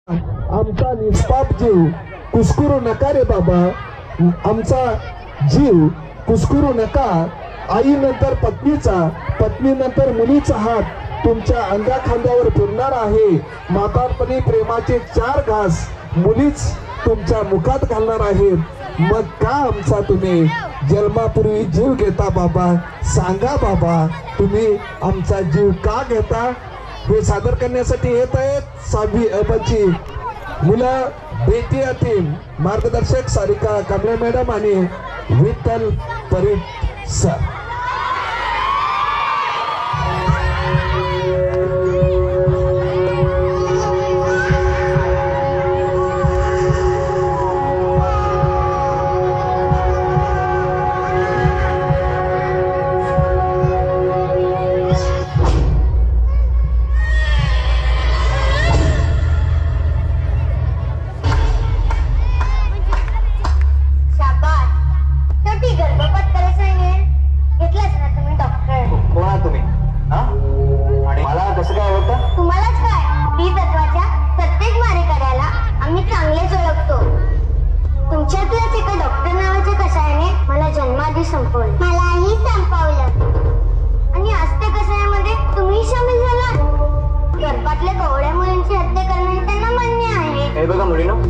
आमचा निष्पाप जीव कुस्कुरू नका रे बाबा, आमचा जीव कुस्कुरू नका. आईनंतर पत्नीचा, पत्नीनंतर मुलीचा हात तुमच्या अंगा खांद्यावर फिरणार आहे. म्हातारपणी प्रेमाचे 4 घास मुलीच तुमच्या मुखात घालणार आहेत. मग का आमचा तुम्ही जन्मापूर्वी जीव घेता बाबा? सांगा बाबा, तुम्ही आमचा जीव का घेता? हे सादर करण्यासाठी येत आहेत 6वी अ मुलं बेटी यतीम. मार्गदर्शक सारिका कांबळे मॅडम आणि विठ्ठल परीट सर.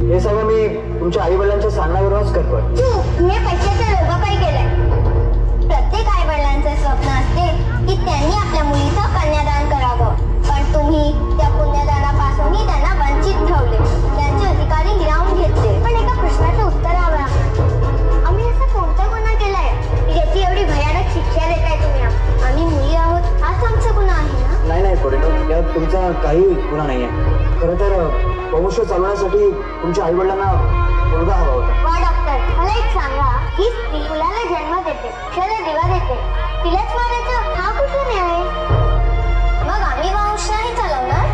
हे सगळं मी तुमच्या आई वडिलांच्या सांगण्यावरूनच करतोय. तुम्ही पैशाच्या लोभापायी केलंय. प्रत्येक आई वडिलांचे स्वप्न असते की त्यांनी आपल्या मुलीचं कन्यादान करावं, पण तुम्ही त्या पुण्यदानापासूनही त्यांना वंचित ठेवले, त्यांचे अधिकारी हिरावून घेतले. पण एका प्रश्नाचं उत्तर हवं. आम्ही असं कोणता गुन्हा केलाय की याची एवढी भयानक शिक्षा देताय तुम्ही? आम्ही मुली आहोत, हाच आमचा गुन्हा आहे ना? नाही नाही पोरीनो, यात तुमचा काही गुन्हा नाहीये. खरं तर वंश चालवण्यासाठी तुमच्या आई वडिलांना मुलगा हवा होता. वा डॉक्टर, मला एक सांगा, ही स्त्री मुलाला जन्म देते, क्षरा दिवा देते, तिलाच मारायचं हा कुठून आहे? मग आम्ही वंश नाही चालवणार?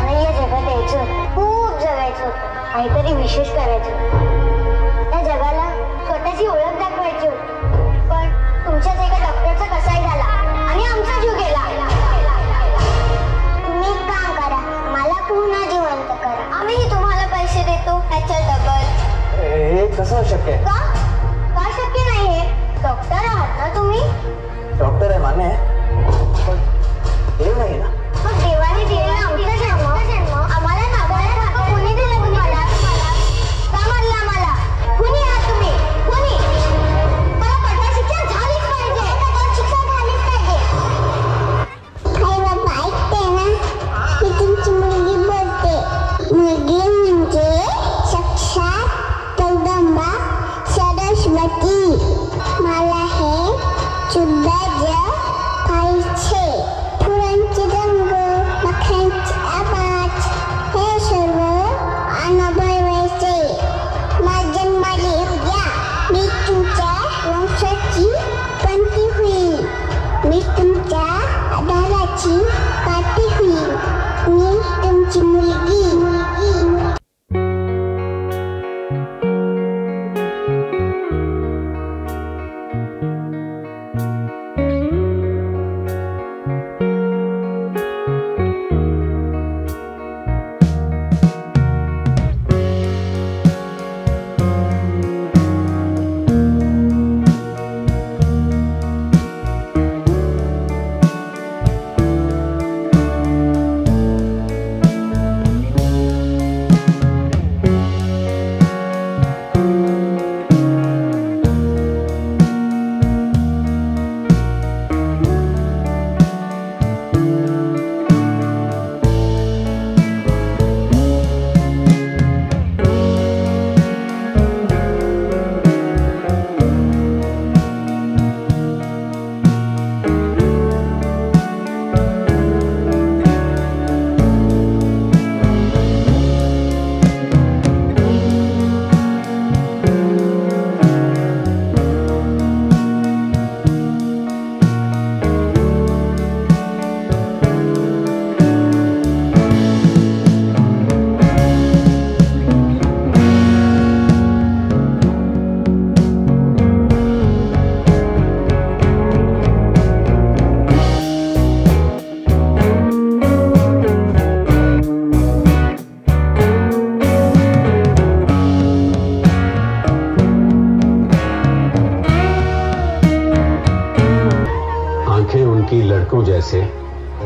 नाही, या जगात यायचं होतं, खूप जगायचं होतं, काहीतरी विशेष करायचं होतं. त्या जगाला स्वतःची ओळख दाखवायची होती. पण तुमच्याच एका डॉक्टरचा कसाही झाला आणि आमचा जीव गेला. तुम्ही एक काम करा, मला पुन्हा जिवंत करा. आम्ही तुम्हाला पैसे देतो त्याच्या डबल. हे कसं शक्य आहे? का शक्य नाही? हे डॉक्टर आहात ना तुम्ही? डॉक्टर आहे मान्य आहे, पण देव नाही ना. मग देवाने दिलेला आमचा जन्म आम्हाला नावाला हक्क कोणी दिला? तुम्हाला का मारला आम्हाला? कुणी आहात तुम्ही? कुणी? मला कठोर शिक्षा झालीच पाहिजे. कठोर शिक्षा झालीच पाहिजे. हाय बाबा, ऐकते ना, मी तुमची मुलगी बोलते. मुलगी म्हणजे साक्षात जगदंबा सरस्वती. मला हे शुद्ध पाहिजे. फुलांचे रंग, पक्ष्यांचे आवाज, हे सर्व अनुभवायचे. माझ्या जन्माला उद्या मी तुमच्या वंशाची पंथी होईल. मी तुमच्या आधाराची काठी होईल. मी तुमची मुलगी.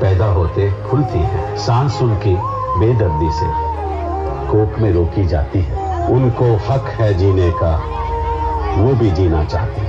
पैदा होते खुलती है, सांस उनकी बेदर्दी से कोख में रोकी जाती है। उनको हक है जीने का, वो भी जीना चाहती है।